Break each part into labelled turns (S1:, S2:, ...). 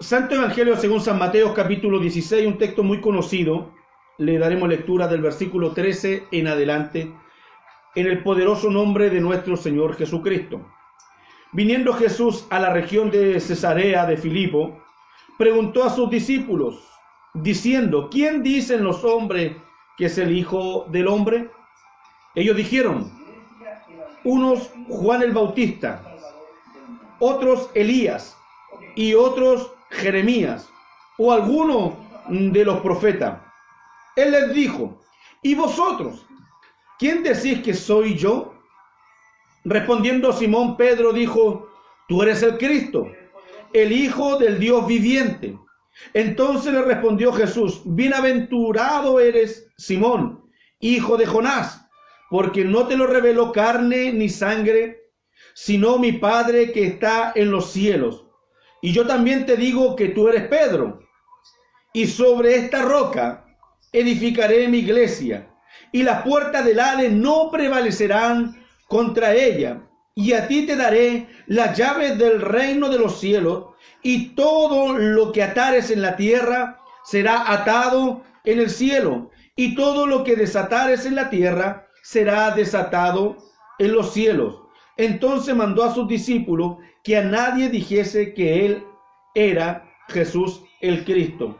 S1: Santo Evangelio según San Mateo, capítulo 16, un texto muy conocido. Le daremos lectura del versículo 13 en adelante, en el poderoso nombre de nuestro Señor Jesucristo. Viniendo Jesús a la región de Cesarea de Filipo, preguntó a sus discípulos, diciendo, ¿quién dicen los hombres que es el Hijo del Hombre? Ellos dijeron, unos Juan el Bautista, otros Elías y otros Jeremías o alguno de los profetas. Él les dijo, ¿y vosotros? ¿Quién decís que soy yo? Respondiendo Simón Pedro dijo, tú eres el Cristo, el Hijo del Dios viviente. Entonces le respondió Jesús, bienaventurado eres Simón, hijo de Jonás, porque no te lo reveló carne ni sangre, sino mi Padre que está en los cielos. Y yo también te digo que tú eres Pedro, y sobre esta roca edificaré mi iglesia, y las puertas del Hades no prevalecerán contra ella. Y a ti te daré las llaves del reino de los cielos, y todo lo que atares en la tierra será atado en el cielo, y todo lo que desatares en la tierra será desatado en los cielos. Entonces mandó a sus discípulos que a nadie dijese que él era Jesús el Cristo.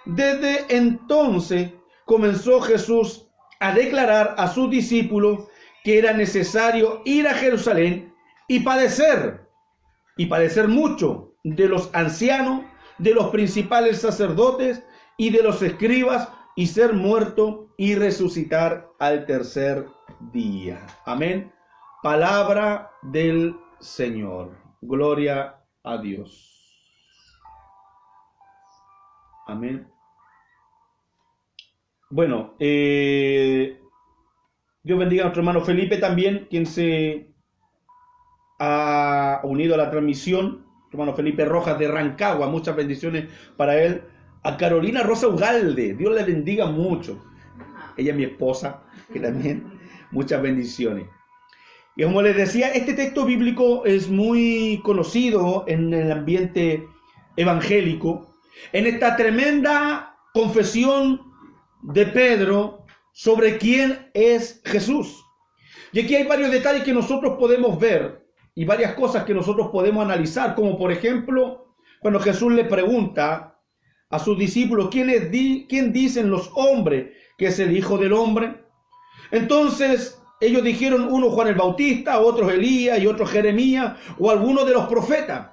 S1: Desde entonces comenzó Jesús a declarar a sus discípulos que era necesario ir a Jerusalén y padecer mucho de los ancianos, de los principales sacerdotes y de los escribas, y ser muerto y resucitar al tercer día. Amén. Palabra del Señor. Gloria a Dios. Amén. Bueno, Dios bendiga a nuestro hermano Felipe también, quien se ha unido a la transmisión. Hermano Felipe Rojas de Rancagua, muchas bendiciones para él. A Carolina Rosa Ugalde, Dios le bendiga mucho. Ella es mi esposa, que también muchas bendiciones. Y como les decía, este texto bíblico es muy conocido en el ambiente evangélico, en esta tremenda confesión de Pedro sobre quién es Jesús. Y aquí hay varios detalles que nosotros podemos ver y varias cosas que nosotros podemos analizar, como por ejemplo, cuando Jesús le pregunta a sus discípulos, ¿quién dicen los hombres que es el Hijo del Hombre? Entonces ellos dijeron, uno Juan el Bautista, otros Elías y otros Jeremías o alguno de los profetas.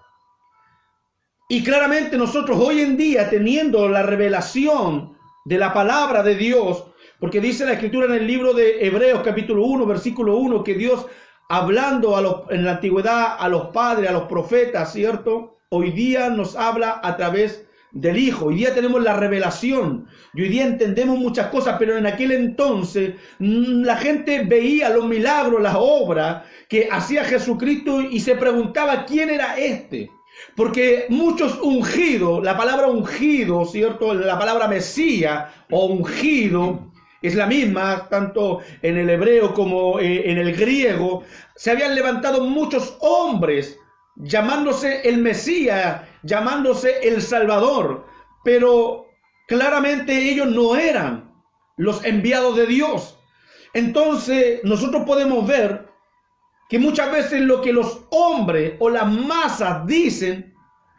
S1: Y claramente nosotros hoy en día, teniendo la revelación de la palabra de Dios, porque dice la Escritura en el libro de Hebreos capítulo 1, versículo 1, que Dios hablando en la antigüedad a los padres, a los profetas, ¿cierto? Hoy día nos habla a través del Hijo. Hoy día tenemos la revelación y hoy día entendemos muchas cosas, pero en aquel entonces la gente veía los milagros, las obras que hacía Jesucristo y se preguntaba quién era este. Porque muchos ungidos, la palabra ungido, ¿cierto? La palabra Mesías o ungido es la misma, tanto en el hebreo como en el griego. Se habían levantado muchos hombres llamándose el Mesías, llamándose el Salvador, pero claramente ellos no eran los enviados de Dios. Entonces nosotros podemos ver que muchas veces lo que los hombres o las masas dicen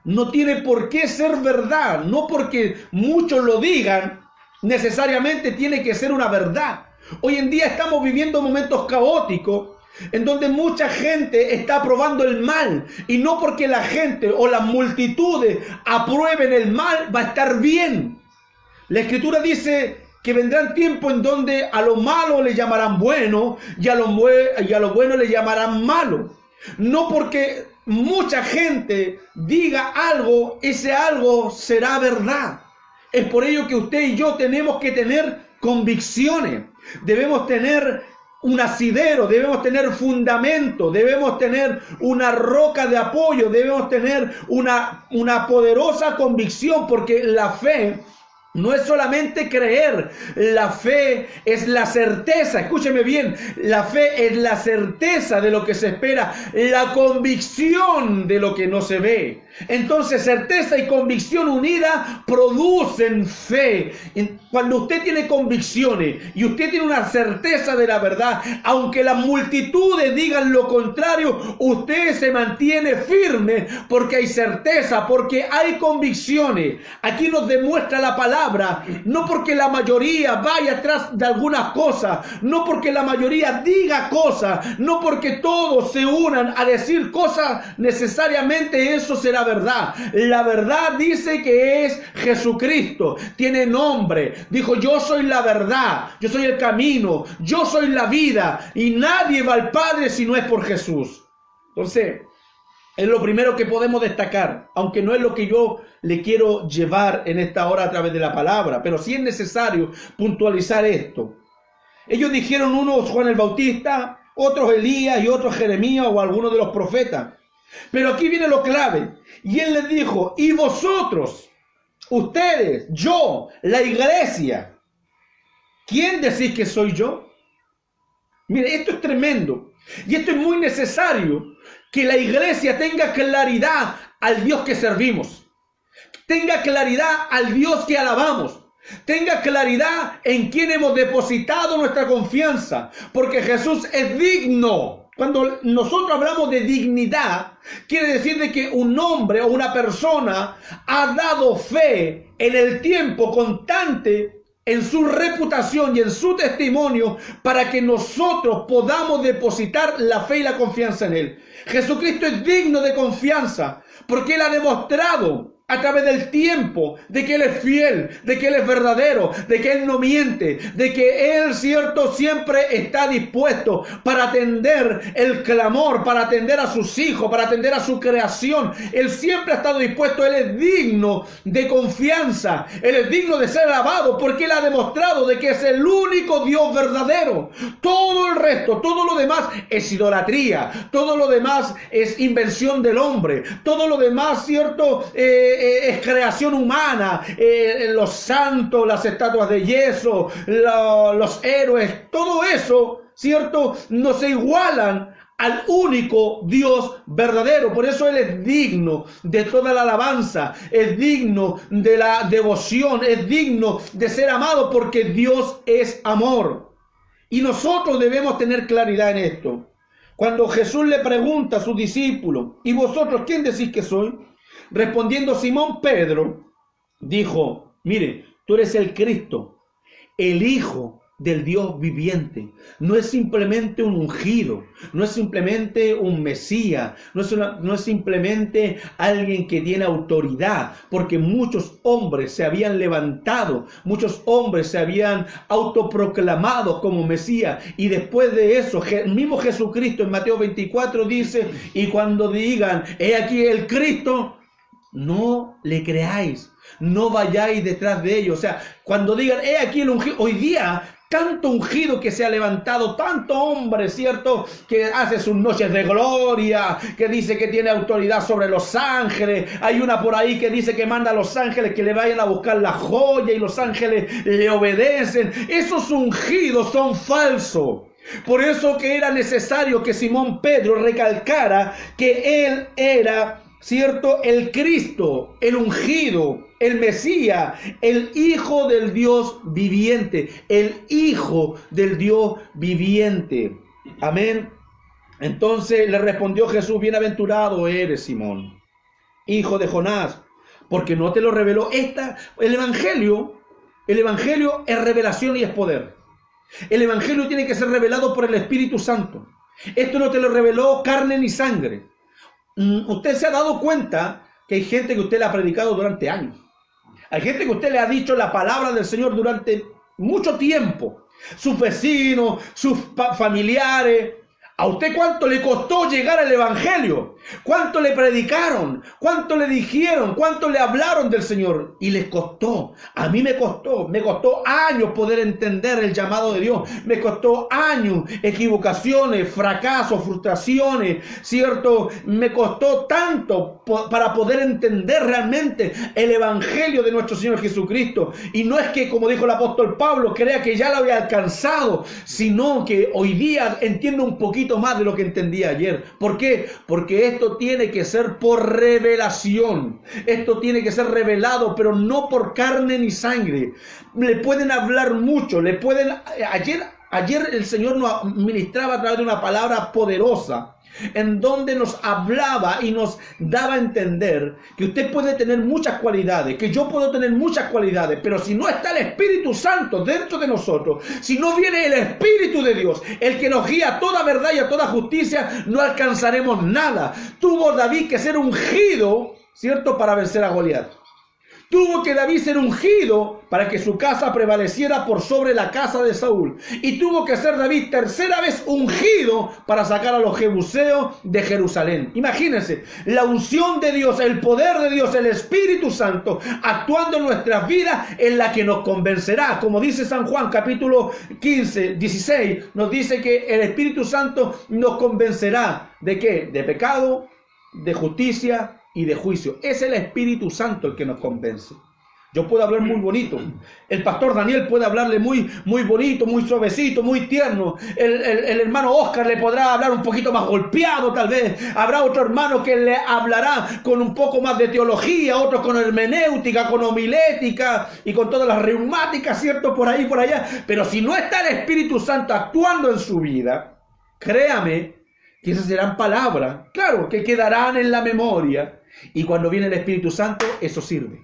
S1: no tiene por qué ser verdad, no porque muchos lo digan necesariamente tiene que ser una verdad. Hoy en día estamos viviendo momentos caóticos en donde mucha gente está aprobando el mal, y no porque la gente o las multitudes aprueben el mal va a estar bien. La Escritura dice que vendrán tiempos en donde a lo malo le llamarán bueno y a lo bueno le llamarán malo. No porque mucha gente diga algo, ese algo será verdad. Es por ello que usted y yo tenemos que tener convicciones, debemos tener un asidero, debemos tener fundamento, debemos tener una roca de apoyo, debemos tener una poderosa convicción, porque la fe no es solamente creer, la fe es la certeza, escúcheme bien, la fe es la certeza de lo que se espera, la convicción de lo que no se ve. Entonces, certeza y convicción unida producen fe. Cuando usted tiene convicciones y usted tiene una certeza de la verdad, aunque las multitudes digan lo contrario, usted se mantiene firme porque hay certeza, porque hay convicciones. Aquí nos demuestra la palabra, no porque la mayoría vaya atrás de algunas cosas, no porque la mayoría diga cosas, no porque todos se unan a decir cosas, necesariamente eso será verdad. La verdad dice que es Jesucristo, tiene nombre, dijo: yo soy la verdad, yo soy el camino, yo soy la vida, y nadie va al Padre si no es por Jesús. Entonces, es lo primero que podemos destacar, aunque no es lo que yo le quiero llevar en esta hora a través de la palabra, pero sí es necesario puntualizar esto. Ellos dijeron, unos Juan el Bautista, otros Elías y otros Jeremías o algunos de los profetas. Pero aquí viene lo clave. Y él les dijo: y vosotros, ustedes, yo, la iglesia, ¿quién decís que soy yo? Mire, esto es tremendo. Y esto es muy necesario, que la iglesia tenga claridad al Dios que servimos. Tenga claridad al Dios que alabamos. Tenga claridad en quién hemos depositado nuestra confianza. Porque Jesús es digno. Cuando nosotros hablamos de dignidad, quiere decir de que un hombre o una persona ha dado fe en el tiempo constante, en su reputación y en su testimonio, para que nosotros podamos depositar la fe y la confianza en Él. Jesucristo es digno de confianza, porque Él ha demostrado a través del tiempo de que Él es fiel, de que Él es verdadero, de que Él no miente, de que Él, cierto, siempre está dispuesto para atender el clamor, para atender a sus hijos, para atender a su creación. Él siempre ha estado dispuesto. Él es digno de confianza, Él es digno de ser alabado, porque Él ha demostrado de que es el único Dios verdadero. Todo el resto, todo lo demás es idolatría, todo lo demás es invención del hombre, todo lo demás, cierto, es creación humana. Los santos, las estatuas de yeso, los héroes, todo eso, cierto, no se igualan al único Dios verdadero. Por eso Él es digno de toda la alabanza, es digno de la devoción, es digno de ser amado, porque Dios es amor. Y nosotros debemos tener claridad en esto. Cuando Jesús le pregunta a sus discípulos: ¿y vosotros quién decís que soy? Respondiendo Simón Pedro, dijo: mire, tú eres el Cristo, el Hijo del Dios viviente. No es simplemente un ungido, no es simplemente un Mesías, no es simplemente alguien que tiene autoridad, porque muchos hombres se habían levantado, muchos hombres se habían autoproclamado como Mesías, y después de eso, el mismo Jesucristo en Mateo 24 dice: y cuando digan, he aquí el Cristo, no le creáis, no vayáis detrás de ellos. O sea, cuando digan, he aquí el ungido, hoy día, tanto ungido que se ha levantado, tanto hombre, ¿cierto?, que hace sus noches de gloria, que dice que tiene autoridad sobre los ángeles. Hay una por ahí que dice que manda a los ángeles que le vayan a buscar la joya y los ángeles le obedecen. Esos ungidos son falsos. Por eso que era necesario que Simón Pedro recalcara que él era, ¿cierto?, el Cristo, el ungido, el Mesías, el Hijo del Dios viviente, el Hijo del Dios viviente. Amén. Entonces le respondió Jesús: bienaventurado eres, Simón, hijo de Jonás, porque no te lo reveló el Evangelio es revelación y es poder. El Evangelio tiene que ser revelado por el Espíritu Santo. Esto no te lo reveló carne ni sangre. Usted se ha dado cuenta que hay gente que usted le ha predicado durante años. Hay gente que usted le ha dicho la palabra del Señor durante mucho tiempo. Sus vecinos, sus familiares. ¿A usted cuánto le costó llegar al Evangelio? ¿Cuánto le predicaron? ¿Cuánto le dijeron? ¿Cuánto le hablaron del Señor? Y les costó. A mí me costó años poder entender el llamado de Dios. Me costó años, equivocaciones, fracasos, frustraciones, ¿cierto? Me costó tanto para poder entender realmente el Evangelio de nuestro Señor Jesucristo. Y no es que, como dijo el apóstol Pablo, crea que ya lo había alcanzado, sino que hoy día entiendo un poquito poquito más de lo que entendía ayer. ¿Por qué? Porque esto tiene que ser por revelación. Esto tiene que ser revelado, pero no por carne ni sangre. Le pueden hablar mucho, le pueden... Ayer el Señor nos ministraba a través de una palabra poderosa, en donde nos hablaba y nos daba a entender que usted puede tener muchas cualidades, que yo puedo tener muchas cualidades, pero si no está el Espíritu Santo dentro de nosotros, si no viene el Espíritu de Dios, el que nos guía a toda verdad y a toda justicia, no alcanzaremos nada. Tuvo David que ser ungido, ¿cierto?, para vencer a Goliat. Tuvo que David ser ungido para que su casa prevaleciera por sobre la casa de Saúl. Y tuvo que ser David tercera vez ungido para sacar a los jebuseos de Jerusalén. Imagínense, la unción de Dios, el poder de Dios, el Espíritu Santo, actuando en nuestras vidas, en la que nos convencerá. Como dice San Juan, capítulo 15, 16, nos dice que el Espíritu Santo nos convencerá. ¿De qué? De pecado, de justicia y de juicio. Es el Espíritu Santo el que nos convence. Yo puedo hablar muy bonito. El pastor Daniel puede hablarle muy bonito, muy suavecito, muy tierno. El hermano Oscar le podrá hablar un poquito más golpeado tal vez. Habrá otro hermano que le hablará con un poco más de teología, otro con hermenéutica, con homilética y con todas las reumáticas, ¿cierto? Por ahí, por allá. Pero si no está el Espíritu Santo actuando en su vida, créame que esas serán palabras, claro, que quedarán en la memoria. Y cuando viene el Espíritu Santo, eso sirve.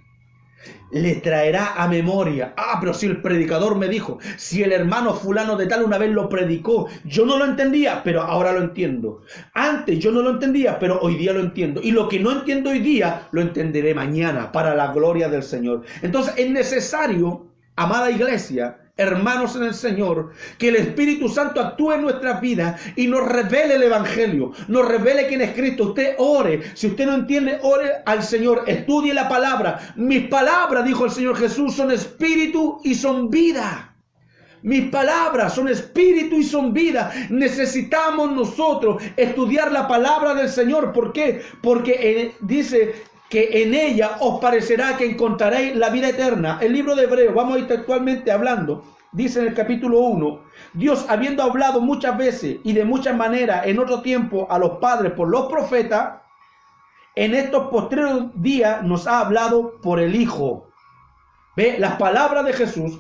S1: Le traerá a memoria. Pero si el predicador me dijo, si el hermano fulano de tal una vez lo predicó, yo no lo entendía, pero ahora lo entiendo. Antes yo no lo entendía, pero hoy día lo entiendo. Y lo que no entiendo hoy día, lo entenderé mañana, para la gloria del Señor. Entonces es necesario, amada iglesia, hermanos en el Señor, que el Espíritu Santo actúe en nuestras vidas y nos revele el Evangelio, nos revele quién es Cristo. Usted ore, si usted no entiende, ore al Señor, estudie la palabra. Mis palabras, dijo el Señor Jesús, son espíritu y son vida. Mis palabras son espíritu y son vida. Necesitamos nosotros estudiar la palabra del Señor. ¿Por qué? Porque dice que en ella os parecerá que encontraréis la vida eterna. El libro de Hebreos, vamos a ir textualmente hablando, dice en el capítulo 1, Dios, habiendo hablado muchas veces y de muchas maneras en otro tiempo a los padres por los profetas, en estos postreros días nos ha hablado por el Hijo. ¿Ve? Las palabras de Jesús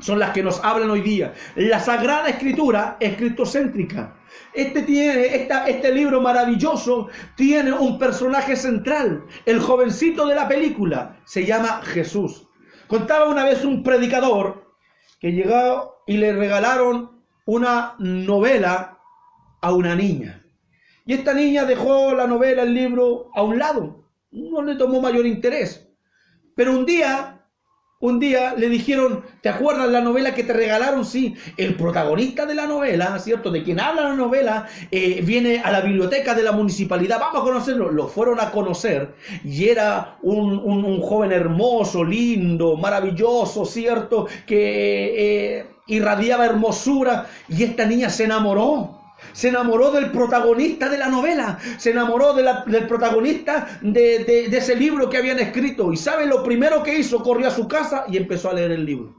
S1: son las que nos hablan hoy día. La Sagrada Escritura es cristocéntrica. Este libro maravilloso tiene un personaje central. El jovencito de la película se llama Jesús. Contaba una vez un predicador que llegó y le regalaron una novela a una niña. Y esta niña dejó la novela, el libro, a un lado. No le tomó mayor interés. Pero un día le dijeron, ¿te acuerdas la novela que te regalaron? Sí, el protagonista de la novela, ¿cierto? De quien habla la novela, viene a la biblioteca de la municipalidad, vamos a conocerlo. Lo fueron a conocer y era un joven hermoso, lindo, maravilloso, ¿cierto? Que irradiaba hermosura y esta niña se enamoró. Se enamoró del protagonista de la novela, se enamoró del protagonista de ese libro que habían escrito. ¿Y sabe lo primero que hizo? Corrió a su casa y empezó a leer el libro.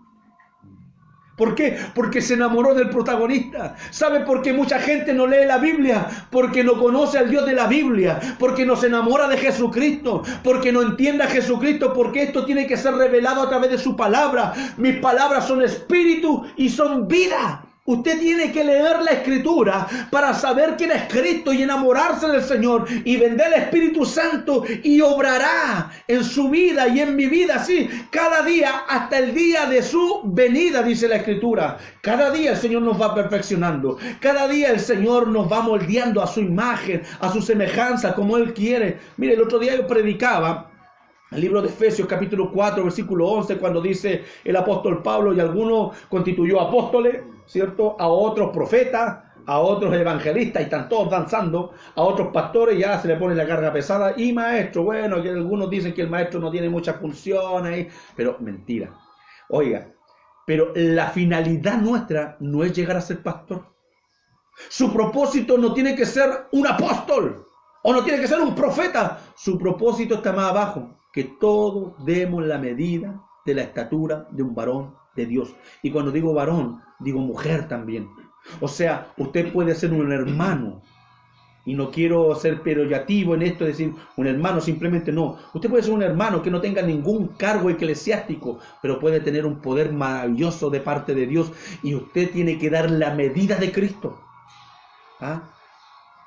S1: ¿Por qué? Porque se enamoró del protagonista. ¿Sabe por qué mucha gente no lee la Biblia? Porque no conoce al Dios de la Biblia, porque no se enamora de Jesucristo, porque no entiende a Jesucristo, porque esto tiene que ser revelado a través de su palabra. Mis palabras son espíritu y son vida. Usted tiene que leer la Escritura para saber quién es Cristo y enamorarse del Señor y vender el Espíritu Santo y obrará en su vida y en mi vida, sí, cada día hasta el día de su venida, dice la Escritura. Cada día el Señor nos va perfeccionando, cada día el Señor nos va moldeando a su imagen, a su semejanza, como Él quiere. Mire, el otro día yo predicaba el libro de Efesios capítulo 4, versículo 11, cuando dice el apóstol Pablo, y algunos constituyó apóstoles, ¿cierto? A otros profetas, a otros evangelistas, y están todos danzando, a otros pastores, ya se le pone la carga pesada, y maestro, bueno, que algunos dicen que el maestro no tiene muchas funciones, pero mentira. Oiga, pero la finalidad nuestra no es llegar a ser pastor. Su propósito no tiene que ser un apóstol, o no tiene que ser un profeta. Su propósito está más abajo, que todos demos la medida de la estatura de un varón de Dios. Y cuando digo varón, digo mujer también. O sea, usted puede ser un hermano. Y no quiero ser peyorativo en esto, decir un hermano, simplemente no. Usted puede ser un hermano que no tenga ningún cargo eclesiástico, pero puede tener un poder maravilloso de parte de Dios. Y usted tiene que dar la medida de Cristo. ¿Ah?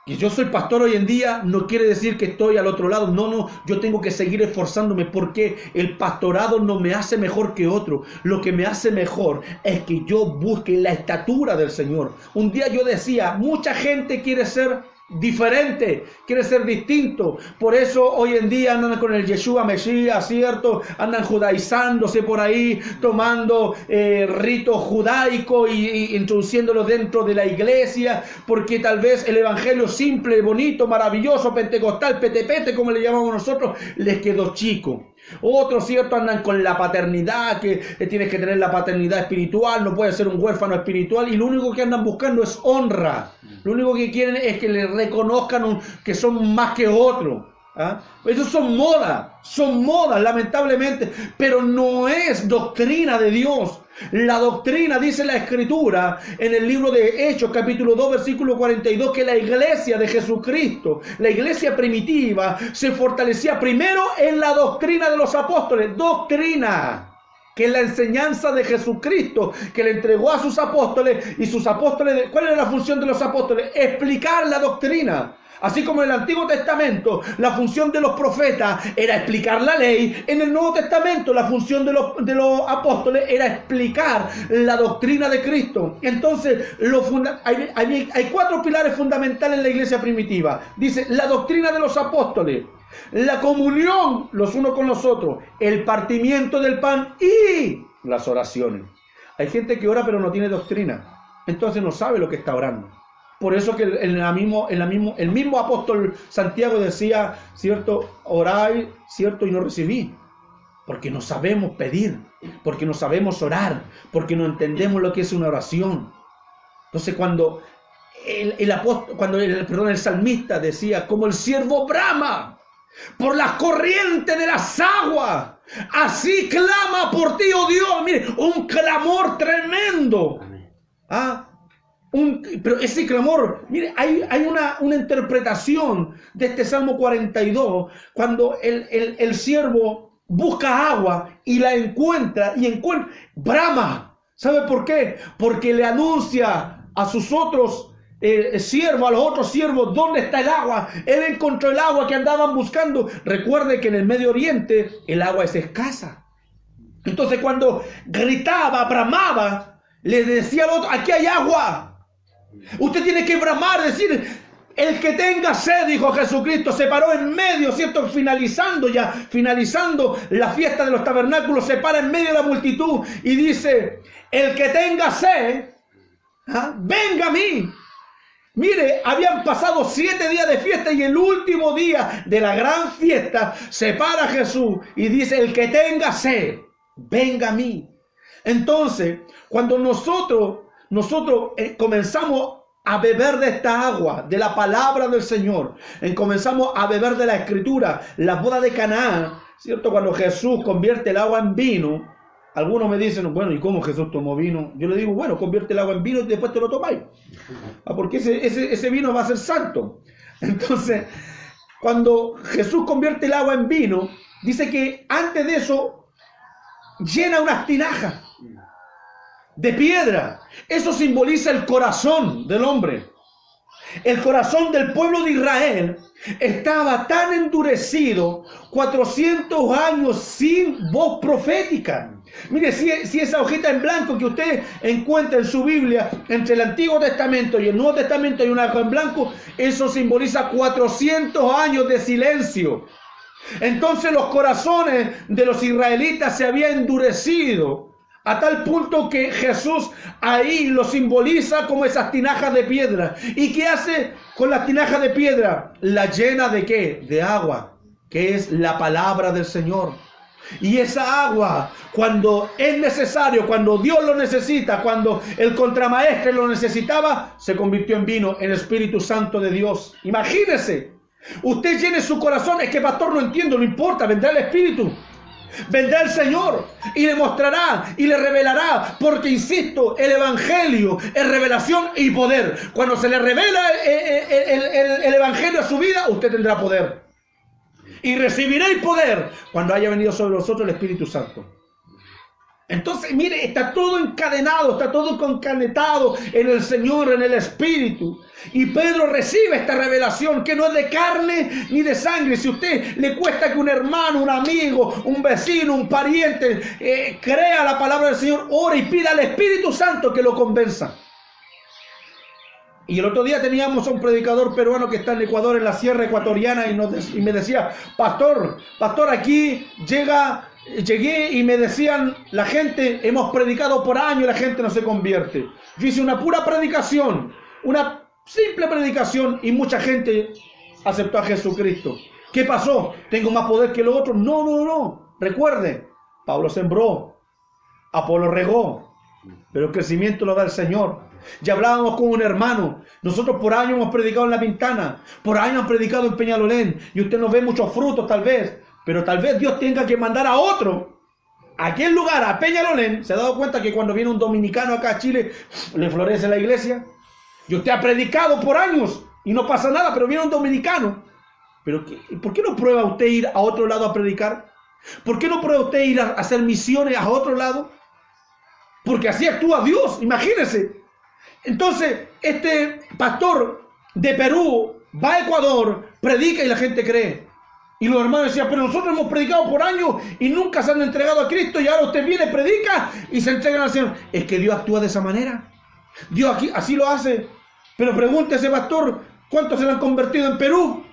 S1: Que yo soy pastor hoy en día no quiere decir que estoy al otro lado. No, yo tengo que seguir esforzándome porque el pastorado no me hace mejor que otro. Lo que me hace mejor es que yo busque la estatura del Señor. Un día yo decía, mucha gente quiere ser diferente, quiere ser distinto. Por eso hoy en día andan con el Yeshua Mesías, ¿cierto? Andan judaizándose por ahí, tomando ritos judaicos y introduciéndolo dentro de la iglesia, porque tal vez el evangelio simple, bonito, maravilloso, pentecostal, petepete, como le llamamos nosotros, les quedó chico. Otros, ¿cierto? Andan con la paternidad, que tienes que tener la paternidad espiritual, no puede ser un huérfano espiritual, y lo único que andan buscando es honra. Lo único que quieren es que le reconozcan que son más que otros. ¿Ah? Esos son modas, lamentablemente, pero no es doctrina de Dios. La doctrina, dice la Escritura en el libro de Hechos, capítulo 2, versículo 42, que la iglesia de Jesucristo, la iglesia primitiva, se fortalecía primero en la doctrina de los apóstoles. Doctrina, que es la enseñanza de Jesucristo, que le entregó a sus apóstoles, y sus apóstoles, ¿cuál era la función de los apóstoles? Explicar la doctrina. Así como en el Antiguo Testamento la función de los profetas era explicar la ley, en el Nuevo Testamento la función de los apóstoles era explicar la doctrina de Cristo. Entonces hay 4 pilares fundamentales en la iglesia primitiva. Dice, la doctrina de los apóstoles, la comunión los unos con los otros, el partimiento del pan y las oraciones. Hay gente que ora pero no tiene doctrina, entonces no sabe lo que está orando. Por eso que el mismo apóstol Santiago decía, ¿cierto? Oráis, ¿cierto? Y no recibí. Porque no sabemos pedir, porque no sabemos orar, porque no entendemos lo que es una oración. Entonces cuando el salmista decía, como el siervo brama por las corrientes de las aguas, así clama por ti, oh Dios. Mire, un clamor tremendo. ¿Ah? Pero ese clamor, mire, hay una interpretación de este Salmo 42, cuando el siervo busca agua y la encuentra, brama. ¿Sabe por qué? Porque le anuncia a sus otros siervos, a los otros siervos, ¿dónde está el agua? Él encontró el agua que andaban buscando. Recuerde que en el Medio Oriente el agua es escasa. Entonces cuando gritaba, bramaba, le decía al otro, aquí hay agua. Usted tiene que bramar, decir, el que tenga sed, dijo Jesucristo, se paró en medio, ¿cierto? Finalizando la fiesta de los tabernáculos, se para en medio de la multitud y dice, el que tenga sed, venga a mí. Mire, habían pasado 7 días de fiesta y el último día de la gran fiesta se para Jesús y dice, el que tenga sed, venga a mí. Entonces, cuando nosotros comenzamos a beber de esta agua, de la palabra del Señor, comenzamos a beber de la Escritura, la boda de Canaán, ¿cierto? Cuando Jesús convierte el agua en vino, algunos me dicen, bueno, ¿y cómo Jesús tomó vino? Yo le digo, bueno, convierte el agua en vino y después te lo tomáis, porque ese vino va a ser santo. Entonces, cuando Jesús convierte el agua en vino, dice que antes de eso, llena unas tinajas de piedra. Eso simboliza el corazón del hombre. El corazón del pueblo de Israel estaba tan endurecido, 400 años sin voz profética. Mire, si esa hojita en blanco que usted encuentra en su Biblia, entre el Antiguo Testamento y el Nuevo Testamento hay una hoja en blanco, eso simboliza 400 años de silencio. Entonces los corazones de los israelitas se habían endurecido a tal punto que Jesús ahí lo simboliza como esas tinajas de piedra. ¿Y qué hace con las tinajas de piedra? La llena ¿de qué? De agua, que es la palabra del Señor. Y esa agua, cuando es necesario, cuando Dios lo necesita, cuando el contramaestre lo necesitaba, se convirtió en vino, en el Espíritu Santo de Dios. Imagínese, usted llene su corazón, es que pastor no entiendo, no importa, vendrá el Espíritu. Vendrá el Señor y le mostrará y le revelará, porque insisto, el Evangelio es revelación y poder. Cuando se le revela el Evangelio a su vida, usted tendrá poder. Y recibiréis poder cuando haya venido sobre vosotros el Espíritu Santo. Entonces, mire, está todo encadenado, está todo concanetado en el Señor, en el Espíritu. Y Pedro recibe esta revelación que no es de carne ni de sangre. Si a usted le cuesta que un hermano, un amigo, un vecino, un pariente crea la palabra del Señor, ore y pida al Espíritu Santo que lo convenza. Y el otro día teníamos a un predicador peruano que está en Ecuador, en la sierra ecuatoriana, y me decía, pastor, aquí llegué y me decían, la gente, hemos predicado por años y la gente no se convierte. Yo hice una pura predicación, una simple predicación, y mucha gente aceptó a Jesucristo. ¿Qué pasó? ¿Tengo más poder que los otros? No. Recuerde, Pablo sembró, Apolo regó, pero el crecimiento lo da el Señor. Ya hablábamos con un hermano, nosotros por años hemos predicado en La Pintana, por años hemos predicado en Peñalolén, y usted no ve muchos frutos tal vez, pero tal vez Dios tenga que mandar a otro a aquel lugar, a Peñalolén. ¿Se ha dado cuenta que cuando viene un dominicano acá a Chile, le florece la iglesia? Y usted ha predicado por años y no pasa nada, pero viene un dominicano. ¿Pero por qué no prueba usted ir a otro lado a predicar? ¿Por qué no prueba usted ir a hacer misiones a otro lado? Porque así actúa Dios, imagínese. Entonces, este pastor de Perú va a Ecuador, predica y la gente cree. Y los hermanos decían, pero nosotros hemos predicado por años y nunca se han entregado a Cristo, y ahora usted viene, predica y se entregan al Señor. Es que Dios actúa de esa manera. Dios aquí así lo hace. Pero pregúntese, pastor, ¿cuántos se le han convertido en Perú?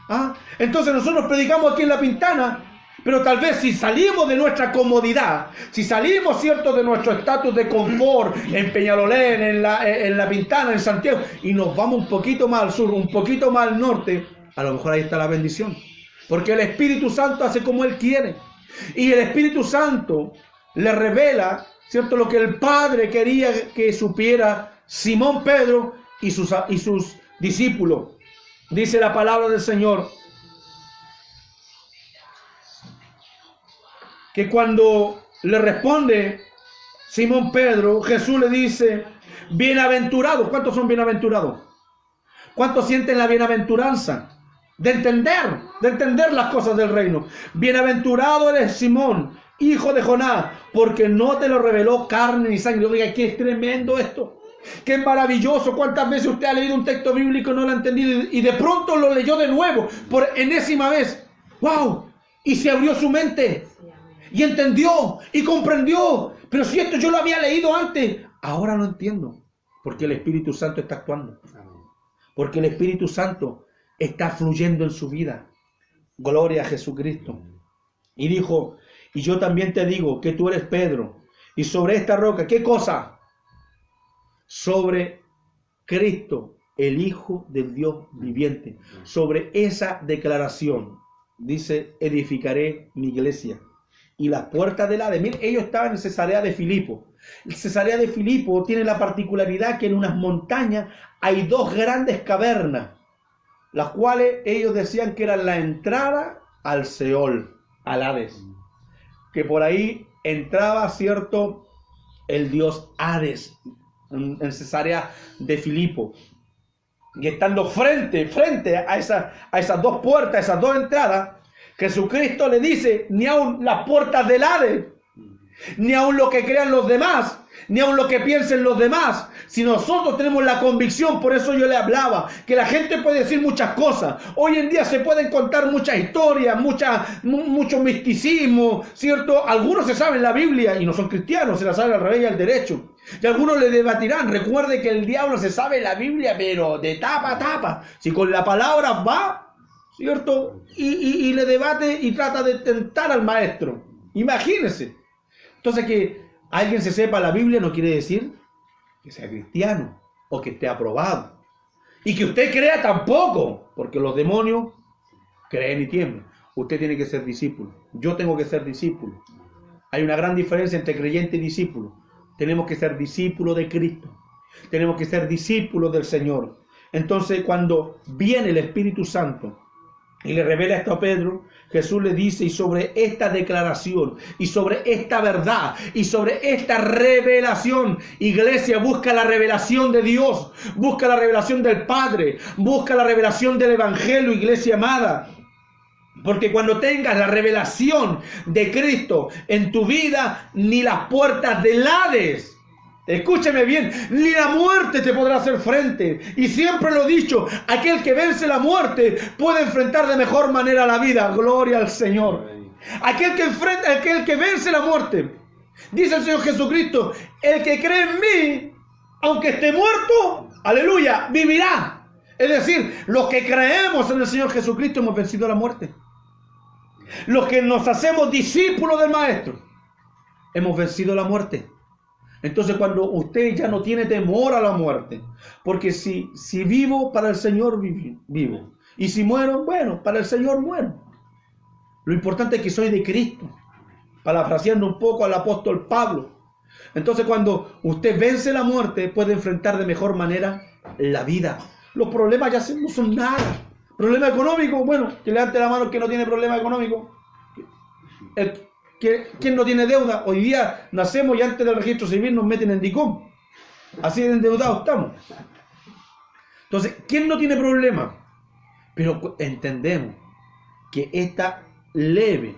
S1: ¿Ah? Entonces nosotros predicamos aquí en La Pintana, pero tal vez si salimos de nuestra comodidad, si salimos, cierto, de nuestro estatus de confort en Peñalolén, en la Pintana, en Santiago, y nos vamos un poquito más al sur, un poquito más al norte, a lo mejor ahí está la bendición. Porque el Espíritu Santo hace como Él quiere. Y el Espíritu Santo le revela, cierto, lo que el Padre quería que supiera Simón Pedro y sus discípulos. Dice la palabra del Señor que cuando le responde Simón Pedro, Jesús le dice, bienaventurados. ¿Cuántos son bienaventurados? ¿Cuántos sienten la bienaventuranza? De entender las cosas del reino. Bienaventurado eres Simón, hijo de Jonás, porque no te lo reveló carne ni sangre. Oiga, qué tremendo esto. Qué maravilloso. ¿Cuántas veces usted ha leído un texto bíblico y no lo ha entendido y de pronto lo leyó de nuevo por enésima vez? ¡Wow! Y se abrió su mente y entendió y comprendió. Pero si esto yo lo había leído antes, ahora lo entiendo. Porque el Espíritu Santo está actuando. Porque el Espíritu Santo está fluyendo en su vida. Gloria a Jesucristo. Y dijo, y yo también te digo que tú eres Pedro, y sobre esta roca, ¿qué cosa? Sobre Cristo, el Hijo del Dios viviente. Sobre esa declaración, dice, edificaré mi iglesia. Y las puertas del Hades. Miren, ellos estaban en Cesarea de Filipo. Cesarea de Filipo tiene la particularidad que en unas montañas hay dos grandes cavernas, las cuales ellos decían que eran la entrada al Seol, al Hades. Que por ahí entraba, cierto, el dios Hades en Cesarea de Filipo. Y estando frente a esas dos puertas, esas dos entradas, Jesucristo le dice, ni aun las puertas del Hades, ni aun lo que crean los demás, ni aun lo que piensen los demás. Si nosotros tenemos la convicción, por eso yo le hablaba, que la gente puede decir muchas cosas. Hoy en día se pueden contar muchas historias, mucho misticismo, ¿cierto? Algunos se saben la Biblia y no son cristianos, se la saben al revés y al derecho. Y algunos le debatirán. Recuerde que el diablo se sabe la Biblia, pero de tapa a tapa. Si con la palabra va, ¿cierto? Y le debate y trata de tentar al maestro. Imagínense. Entonces, que alguien se sepa la Biblia no quiere decir que sea cristiano o que esté aprobado. Y que usted crea tampoco, porque los demonios creen y tiemblan. Usted tiene que ser discípulo. Yo tengo que ser discípulo. Hay una gran diferencia entre creyente y discípulo. Tenemos que ser discípulos de Cristo. Tenemos que ser discípulos del Señor. Entonces, cuando viene el Espíritu Santo, y le revela esto a Pedro, Jesús le dice, y sobre esta declaración, y sobre esta verdad, y sobre esta revelación, iglesia, busca la revelación de Dios, busca la revelación del Padre, busca la revelación del Evangelio, iglesia amada. Porque cuando tengas la revelación de Cristo en tu vida, ni las puertas del Hades, escúcheme bien, ni la muerte te podrá hacer frente. Y siempre lo he dicho, aquel que vence la muerte puede enfrentar de mejor manera la vida. Gloria al Señor. Aquel que vence la muerte, dice el Señor Jesucristo, el que cree en mí, aunque esté muerto, aleluya, vivirá. Es decir, los que creemos en el Señor Jesucristo hemos vencido la muerte. Los que nos hacemos discípulos del Maestro, hemos vencido la muerte. Entonces cuando usted ya no tiene temor a la muerte, porque si vivo, para el Señor vivo. Y si muero, bueno, para el Señor muero. Lo importante es que soy de Cristo. Parafraseando un poco al apóstol Pablo. Entonces cuando usted vence la muerte, puede enfrentar de mejor manera la vida. Los problemas ya no son nada. ¿Problema económico? Bueno, que levante la mano el que no tiene problema económico. ¿Quién no tiene deuda? Hoy día nacemos y antes del registro civil nos meten en DICOM. Así de endeudados estamos. Entonces, ¿quién no tiene problema? Pero entendemos que esta leve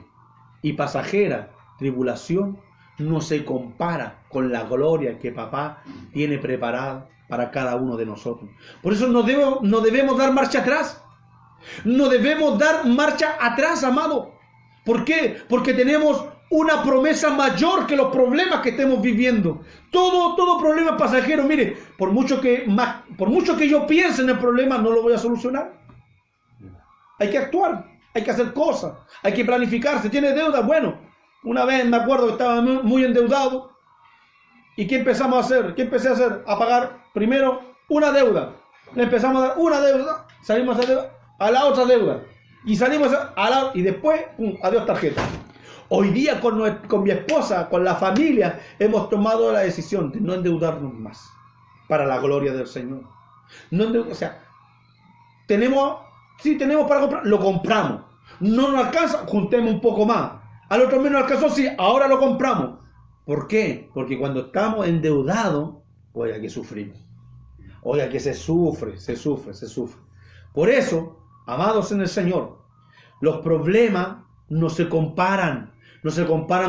S1: y pasajera tribulación no se compara con la gloria que papá tiene preparada para cada uno de nosotros. Por eso no debemos dar marcha atrás. No debemos dar marcha atrás, amado. ¿Por qué? Porque tenemos una promesa mayor que los problemas que estemos viviendo. Todo problema es pasajero. Mire, por mucho que yo piense en el problema, no lo voy a solucionar. Hay que actuar, hay que hacer cosas, hay que planificarse. ¿Tiene deuda? Bueno, una vez me acuerdo que estaba muy endeudado. ¿Y qué empezamos a hacer? ¿Qué empecé a hacer? A pagar primero una deuda. Le empezamos a dar una deuda, salimos a la otra deuda. Y salimos y después, adiós tarjeta. Hoy día con mi esposa, con la familia, hemos tomado la decisión de no endeudarnos más. Para la gloria del Señor. O sea, tenemos para comprar, lo compramos. No nos alcanza, juntemos un poco más. Al otro mes nos alcanzó, sí, ahora lo compramos. ¿Por qué? Porque cuando estamos endeudados, oiga que sufrimos. Oiga que se sufre. Por eso, amados en el Señor, los problemas no se comparan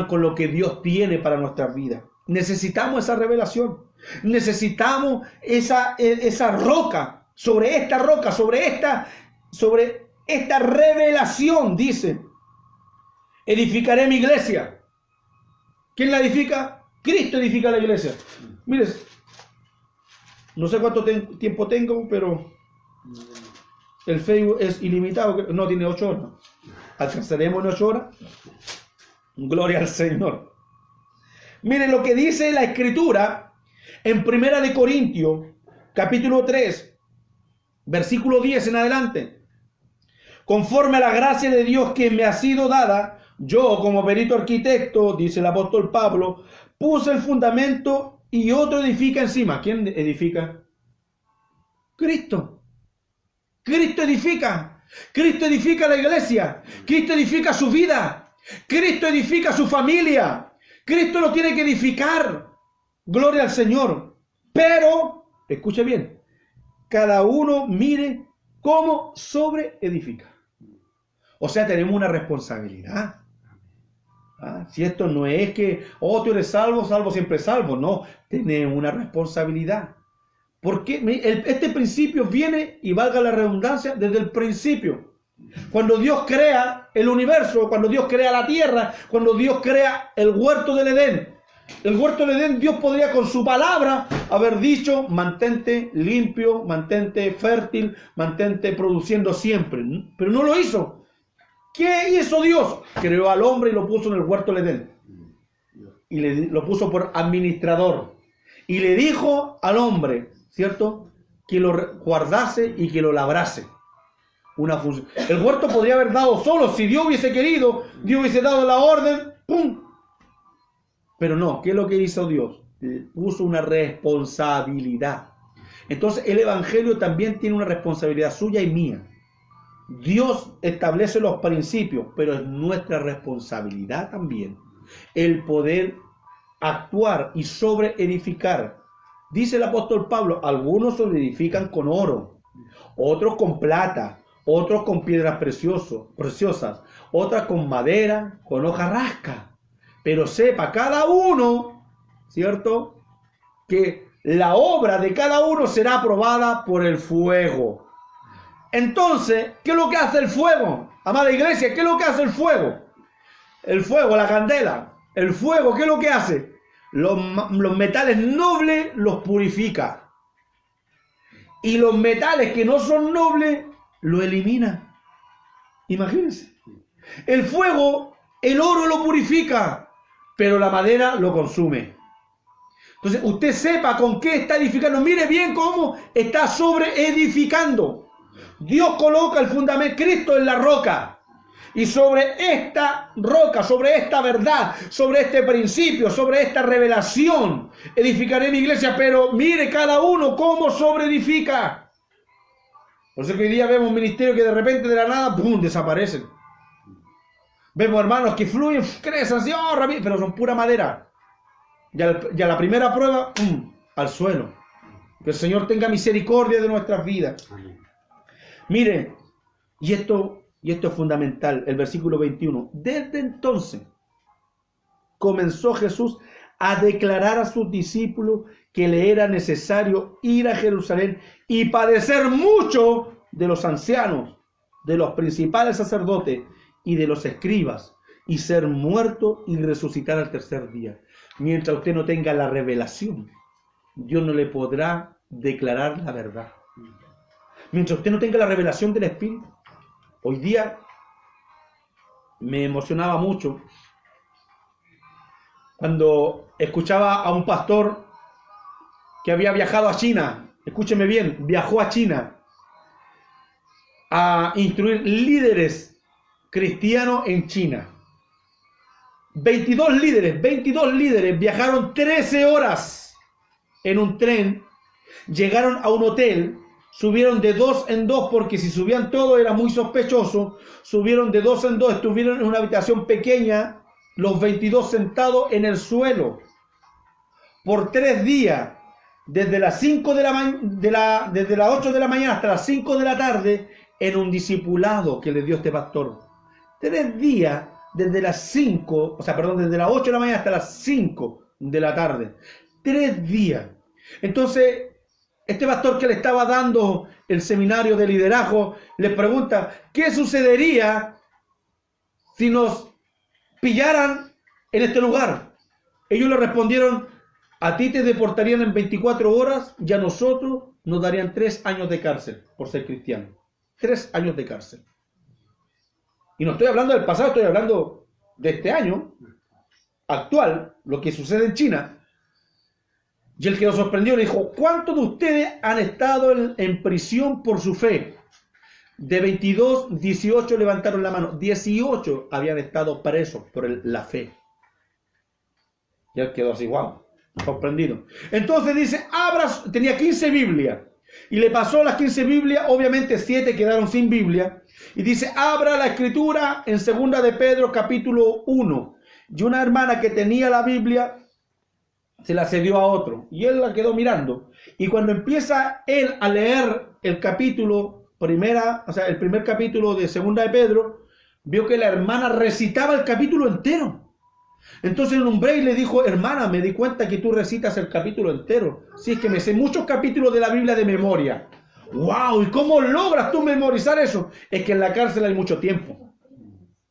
S1: con lo que Dios tiene para nuestras vidas. Necesitamos esa revelación, necesitamos esa roca, sobre esta revelación, dice, edificaré mi iglesia. ¿Quién la edifica? Cristo edifica la iglesia. Mire, no sé cuánto tiempo tengo, pero el Facebook es ilimitado, no tiene 8 horas. ¿Alcanzaremos en 8 horas? Gloria al Señor. Miren lo que dice la Escritura en 1 Corintios, capítulo 3, versículo 10 en adelante. Conforme a la gracia de Dios que me ha sido dada, yo como perito arquitecto, dice el apóstol Pablo, puse el fundamento y otro edifica encima. ¿Quién edifica? Cristo. Cristo edifica. Cristo edifica la iglesia. Cristo edifica su vida. Cristo edifica su familia. Cristo lo tiene que edificar. Gloria al Señor. Pero, escuche bien, cada uno mire cómo sobre edifica. O sea, tenemos una responsabilidad. Si esto no es que, tú eres salvo, siempre salvo. No, tenemos una responsabilidad. Porque este principio viene, y valga la redundancia, desde el principio. Cuando Dios crea el universo, cuando Dios crea la tierra, cuando Dios crea el huerto del Edén. El huerto del Edén, Dios podría con su palabra haber dicho, mantente limpio, mantente fértil, mantente produciendo siempre. Pero no lo hizo. ¿Qué hizo Dios? Creó al hombre y lo puso en el huerto del Edén. Y lo puso por administrador. Y le dijo al hombre, ¿cierto?, que lo guardase y que lo labrase. Una función. El huerto podría haber dado solo. Si Dios hubiese querido, Dios hubiese dado la orden, ¡pum! Pero no, ¿qué es lo que hizo Dios? Puso una responsabilidad. Entonces el Evangelio también tiene una responsabilidad suya y mía. Dios establece los principios, pero es nuestra responsabilidad también el poder actuar y sobre edificar. Dice el apóstol Pablo, algunos sobre edifican con oro, otros con plata, otros con piedras preciosas, otras con madera, con hojarasca. Pero sepa cada uno, ¿cierto?, que la obra de cada uno será aprobada por el fuego. Entonces, ¿qué es lo que hace el fuego? Amada iglesia, ¿qué es lo que hace el fuego? El fuego, la candela. El fuego, ¿qué es lo que hace? Los metales nobles los purifica. Y los metales que no son nobles, los elimina. Imagínense. El fuego, el oro lo purifica, pero la madera lo consume. Entonces, usted sepa con qué está edificando. Mire bien cómo está sobre edificando. Dios coloca el fundamento, Cristo en la roca. Y sobre esta roca, sobre esta verdad, sobre este principio, sobre esta revelación, edificaré mi iglesia. Pero mire cada uno cómo sobre edifica. Por eso que hoy día vemos un ministerio que de repente de la nada, ¡pum!, desaparecen. Vemos hermanos que fluyen, crecen así, pero son pura madera. Ya la primera prueba, ¡pum!, al suelo. Que el Señor tenga misericordia de nuestras vidas. Amén. Mire, y esto es fundamental, el versículo 21. Desde entonces comenzó Jesús a declarar a sus discípulos que le era necesario ir a Jerusalén y padecer mucho de los ancianos, de los principales sacerdotes y de los escribas, y ser muerto y resucitar al tercer día. Mientras usted no tenga la revelación, Dios no le podrá declarar la verdad. Mientras usted no tenga la revelación del Espíritu. Hoy día me emocionaba mucho cuando escuchaba a un pastor que había viajado a China. Escúcheme bien, viajó a China a instruir líderes cristianos en China. 22 líderes viajaron 13 horas en un tren, llegaron a un hotel, subieron de 2 en 2 porque si subían todo era muy sospechoso, subieron de 2 en 2, estuvieron en una habitación pequeña, los 22 sentados en el suelo, por 3 días, desde las 8 de la mañana hasta las 5 de la tarde, en un discipulado que le dio este pastor. 3 días, desde las 8 de la mañana hasta las 5 de la tarde. 3 días. Entonces, este pastor que le estaba dando el seminario de liderazgo, le pregunta, ¿qué sucedería si nos pillaran en este lugar? Ellos le respondieron, a ti te deportarían en 24 horas y a nosotros nos darían 3 años de cárcel por ser cristiano. 3 años de cárcel. Y no estoy hablando del pasado, estoy hablando de este año actual, lo que sucede en China. Y el que lo sorprendió le dijo, ¿cuántos de ustedes han estado en prisión por su fe? De 22, 18 levantaron la mano. 18 habían estado presos por la fe. Y él quedó así, wow, sorprendido. Entonces dice, tenía 15 Biblias. Y le pasó las 15 Biblias, obviamente 7 quedaron sin Biblia. Y dice, abra la escritura en 2 de Pedro capítulo 1. Y una hermana que tenía la Biblia se la cedió a otro. Y él la quedó mirando. Y cuando empieza él a leer el primer capítulo de 2 de Pedro, vio que la hermana recitaba el capítulo entero. Entonces en un break le dijo, hermana, me di cuenta que tú recitas el capítulo entero. Sí, es que me sé muchos capítulos de la Biblia de memoria. ¡Wow! ¿Y cómo logras tú memorizar eso? Es que en la cárcel hay mucho tiempo.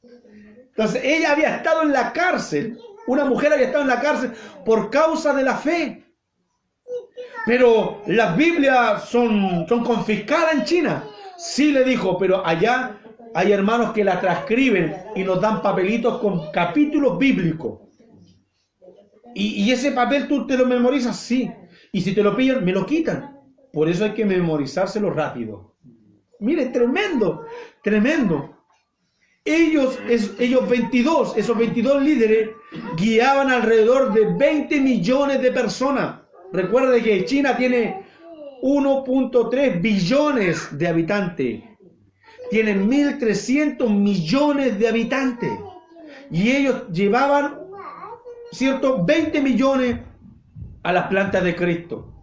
S1: Entonces ella había estado en la cárcel, una mujer había estado en la cárcel por causa de la fe. Pero las Biblias son confiscadas en China. Sí, le dijo, pero allá hay hermanos que la transcriben y nos dan papelitos con capítulos bíblicos. Y ese papel tú te lo memorizas, sí. Y si te lo pillan, me lo quitan. Por eso hay que memorizárselo rápido. Mire, tremendo, tremendo. Esos 22 líderes guiaban alrededor de 20 millones de personas. Recuerde que China tiene 1.3 billones de habitantes. tienen 1.300 millones de habitantes. Y ellos llevaban, ¿cierto?, 20 millones a las plantas de Cristo.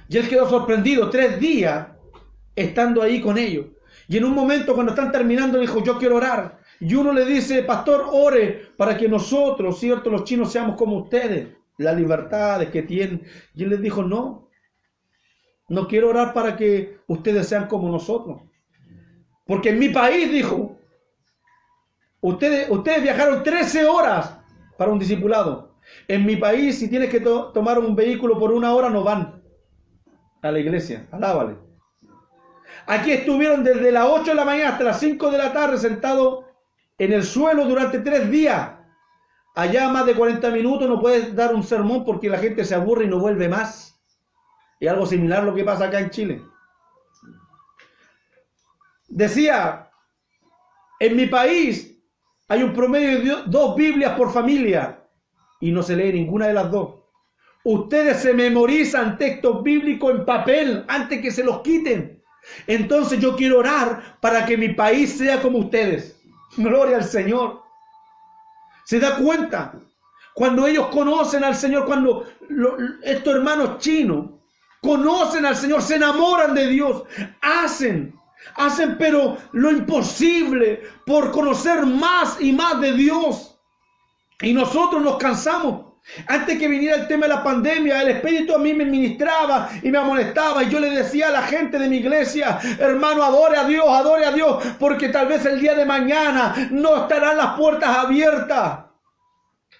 S1: Y él quedó sorprendido, 3 días estando ahí con ellos. Y en un momento, cuando están terminando, dijo, yo quiero orar. Y uno le dice, pastor, ore para que nosotros, ¿cierto?, los chinos seamos como ustedes, las libertades que tienen. Y él les dijo, no quiero orar para que ustedes sean como nosotros. Porque en mi país, dijo, ustedes viajaron 13 horas para un discipulado. En mi país, si tienes que tomar un vehículo por 1 hora, no van a la iglesia. Alábale. Aquí estuvieron desde las 8 de la mañana hasta las 5 de la tarde sentados en el suelo durante 3 días. Allá más de 40 minutos no puedes dar un sermón porque la gente se aburre y no vuelve más. Es algo similar a lo que pasa acá en Chile. Decía, en mi país hay un promedio de 2 Biblias por familia y no se lee ninguna de las 2. Ustedes se memorizan textos bíblicos en papel antes que se los quiten. Entonces yo quiero orar para que mi país sea como ustedes. Gloria al Señor. ¿Se da cuenta? Cuando ellos conocen al Señor, cuando estos hermanos chinos conocen al Señor, se enamoran de Dios, hacen pero lo imposible por conocer más y más de Dios. Y nosotros nos cansamos. Antes que viniera el tema de la pandemia, el Espíritu a mí me ministraba y me amonestaba. Y yo le decía a la gente de mi iglesia, hermano, adore a Dios, porque tal vez el día de mañana no estarán las puertas abiertas.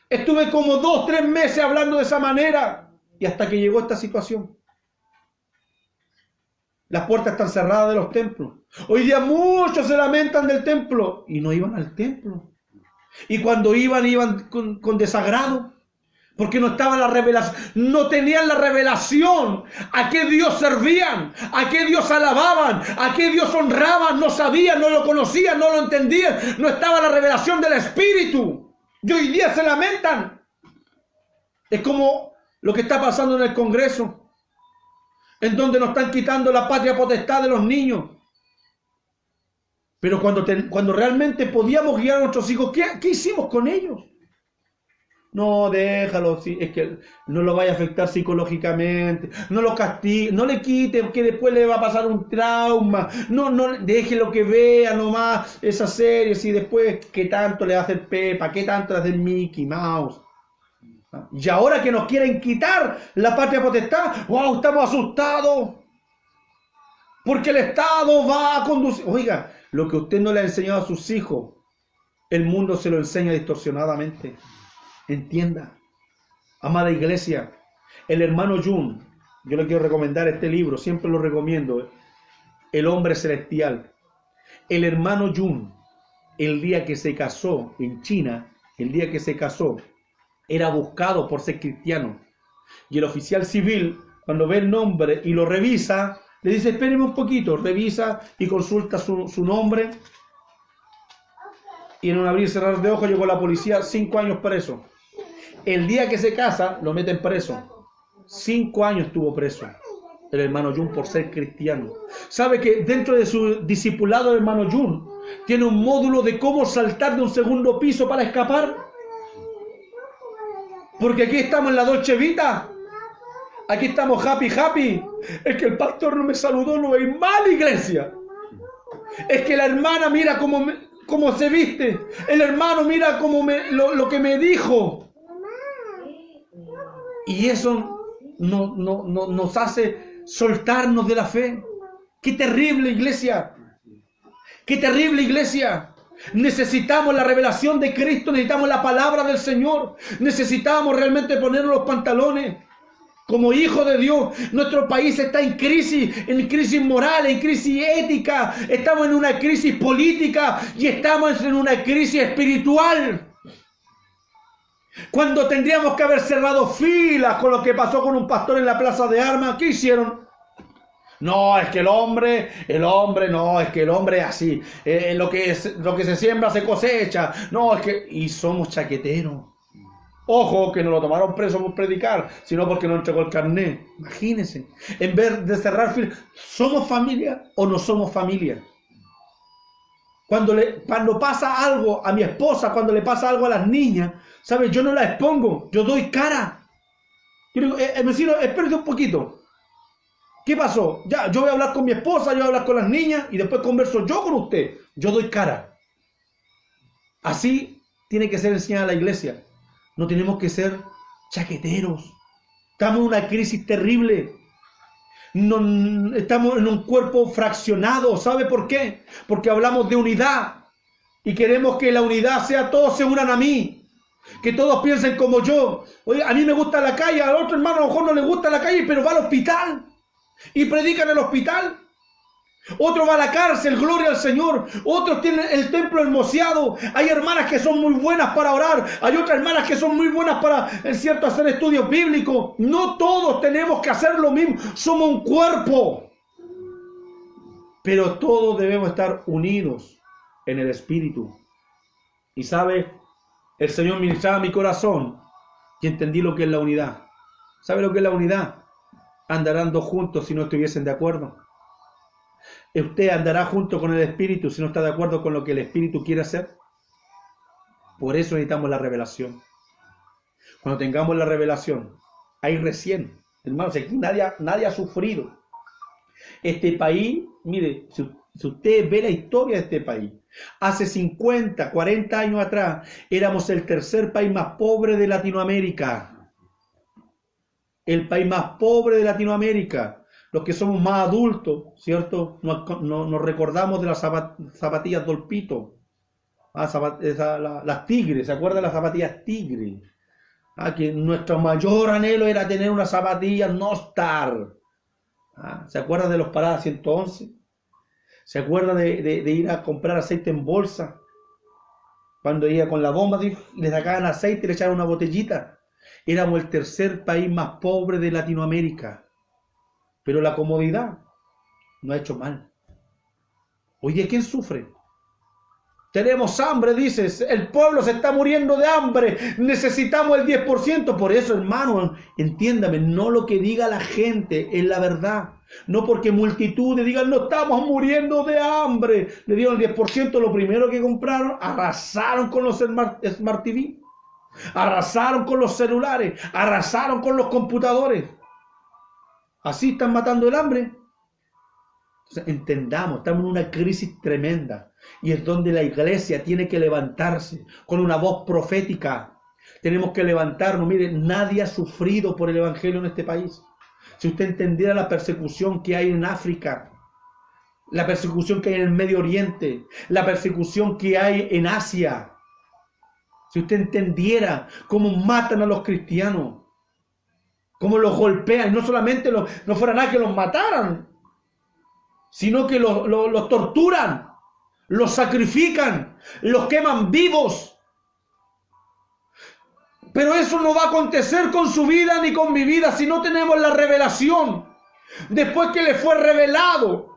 S1: Estuve como 2-3 meses hablando de esa manera. Y hasta que llegó esta situación. Las puertas están cerradas de los templos. Hoy día muchos se lamentan del templo y no iban al templo. Y cuando iban con desagrado. Porque no estaba la revelación, no tenían la revelación a qué Dios servían, a qué Dios alababan, a qué Dios honraban, no sabían, no lo conocían, no lo entendían, no estaba la revelación del Espíritu. Y hoy día se lamentan. Es como lo que está pasando en el Congreso, en donde nos están quitando la patria potestad de los niños. Pero cuando realmente podíamos guiar a nuestros hijos, ¿qué hicimos con ellos? No, déjalo, es que no lo vaya a afectar psicológicamente, no lo castigue, no le quite, que después le va a pasar un trauma, no, déjelo que vea nomás esa serie, si después, ¿qué tanto le hace el Peppa? ¿Qué tanto le hace el Mickey Mouse? Y ahora que nos quieren quitar la patria potestad, wow, estamos asustados, porque el Estado va a conducir. Oiga, lo que usted no le ha enseñado a sus hijos, el mundo se lo enseña distorsionadamente. Entienda, amada iglesia, el hermano Jung, yo le quiero recomendar este libro, siempre lo recomiendo, El hombre celestial. El hermano Jung, el día que se casó en China, era buscado por ser cristiano. Y el oficial civil, cuando ve el nombre y lo revisa, le dice, espéreme un poquito, revisa y consulta su nombre. Y en un abrir y cerrar de ojos llegó la policía, 5 años preso. El día que se casa, lo meten preso. 5 años estuvo preso el hermano Jung por ser cristiano. ¿Sabe que dentro de su discipulado el hermano Jung tiene un módulo de cómo saltar de un segundo piso para escapar? Porque aquí estamos en la Dolce Vita. Aquí estamos happy. Es que el pastor no me saludó, no hay mal, iglesia. Es que la hermana mira cómo se viste. El hermano mira lo que me dijo. Y eso nos hace soltarnos de la fe. ¡Qué terrible, iglesia! ¡Qué terrible, iglesia! Necesitamos la revelación de Cristo, necesitamos la palabra del Señor. Necesitamos realmente ponernos los pantalones. Como hijo de Dios, nuestro país está en crisis moral, en crisis ética. Estamos en una crisis política y estamos en una crisis espiritual. Cuando tendríamos que haber cerrado filas con lo que pasó con un pastor en la plaza de armas, ¿qué hicieron? No, es que el hombre es así. Lo que se siembra se cosecha. No, es que... Y somos chaqueteros. Ojo, que no lo tomaron preso por predicar, sino porque no entregó el carnet. Imagínense. En vez de cerrar filas, ¿somos familia o no somos familia? Cuando pasa algo a mi esposa, cuando le pasa algo a las niñas, ¿sabes? Yo no la expongo, yo doy cara. Yo digo, vecino, espérate un poquito. ¿Qué pasó? Ya, yo voy a hablar con mi esposa, yo voy a hablar con las niñas y después converso yo con usted. Yo doy cara. Así tiene que ser enseñada la iglesia. No tenemos que ser chaqueteros. Estamos en una crisis terrible. No, estamos en un cuerpo fraccionado. ¿Sabe por qué? Porque hablamos de unidad y queremos que la unidad sea todos se unan a mí. Que todos piensen como yo. Oye, a mí me gusta la calle, al otro hermano a lo mejor no le gusta la calle, pero va al hospital y predica en el hospital. Otro va a la cárcel, gloria al Señor. Otros tienen el templo hermoseado. Hay hermanas que son muy buenas para orar. Hay otras hermanas que son muy buenas para, es cierto, hacer estudios bíblicos. No todos tenemos que hacer lo mismo. Somos un cuerpo. Pero todos debemos estar unidos en el Espíritu. Y sabe, el Señor ministraba mi corazón y entendí lo que es la unidad. ¿Sabe lo que es la unidad? Andarán dos juntos si no estuviesen de acuerdo. Usted andará junto con el Espíritu si no está de acuerdo con lo que el Espíritu quiere hacer. Por eso necesitamos la revelación. Cuando tengamos la revelación, ahí recién, hermanos, aquí nadie ha sufrido. Este país, mire, si usted ve la historia de este país, hace 50, 40 años atrás, éramos el tercer país más pobre de Latinoamérica. El país más pobre de Latinoamérica. Los que somos más adultos, ¿cierto? Nos recordamos de las zapatillas Dolpito. Las Tigres, ¿se acuerdan de las zapatillas Tigre? Que nuestro mayor anhelo era tener unas zapatillas No Star. ¿Se acuerdan de los Paradas 111? ¿Se acuerdan de ir a comprar aceite en bolsa? Cuando iba con la bomba y le sacaban aceite y le echaban una botellita. Éramos el tercer país más pobre de Latinoamérica. Pero la comodidad no ha hecho mal. Oye, ¿quién sufre? Tenemos hambre, dices. El pueblo se está muriendo de hambre. Necesitamos el 10%. Por eso, hermano, entiéndame, no lo que diga la gente es la verdad. No porque multitudes digan, no estamos muriendo de hambre. Le dieron el 10%, lo primero que compraron, arrasaron con los Smart TV. Arrasaron con los celulares. Arrasaron con los computadores. Así están matando el hambre. Entonces, entendamos, estamos en una crisis tremenda. Y es donde la iglesia tiene que levantarse con una voz profética. Tenemos que levantarnos. Miren, nadie ha sufrido por el evangelio en este país. Si usted entendiera la persecución que hay en África, la persecución que hay en el Medio Oriente, la persecución que hay en Asia. Si usted entendiera cómo matan a los cristianos, cómo los golpean, no solamente no fuera nada que los mataran, sino que los torturan, los sacrifican, los queman vivos. Pero eso no va a acontecer con su vida ni con mi vida si no tenemos la revelación. Después que le fue revelado,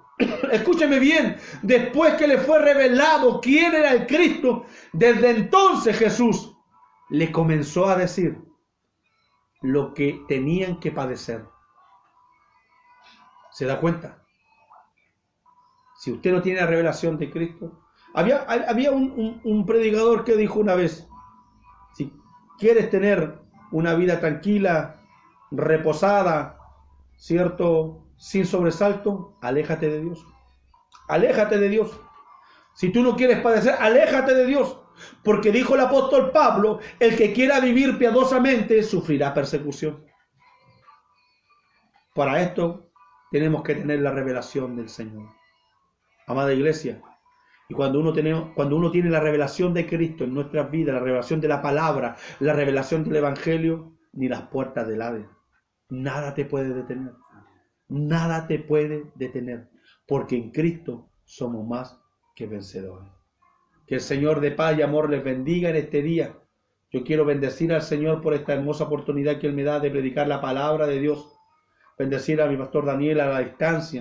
S1: escúcheme bien, después que le fue revelado quién era el Cristo, desde entonces Jesús le comenzó a decir lo que tenían que padecer. ¿Se da cuenta? Si usted no tiene la revelación de Cristo, había un predicador que dijo una vez, si quieres tener una vida tranquila, reposada, ¿cierto? Sin sobresalto, aléjate de Dios. Aléjate de Dios. Si tú no quieres padecer, aléjate de Dios. Porque dijo el apóstol Pablo, el que quiera vivir piadosamente sufrirá persecución. Para esto tenemos que tener la revelación del Señor. Amada iglesia, y cuando uno tiene la revelación de Cristo en nuestras vidas, la revelación de la palabra, la revelación del Evangelio, ni las puertas del Hades, nada te puede detener. Nada te puede detener, porque en Cristo somos más que vencedores. Que el Señor de paz y amor les bendiga en este día. Yo quiero bendecir al Señor por esta hermosa oportunidad que Él me da de predicar la palabra de Dios. Bendecir a mi pastor Daniel a la distancia.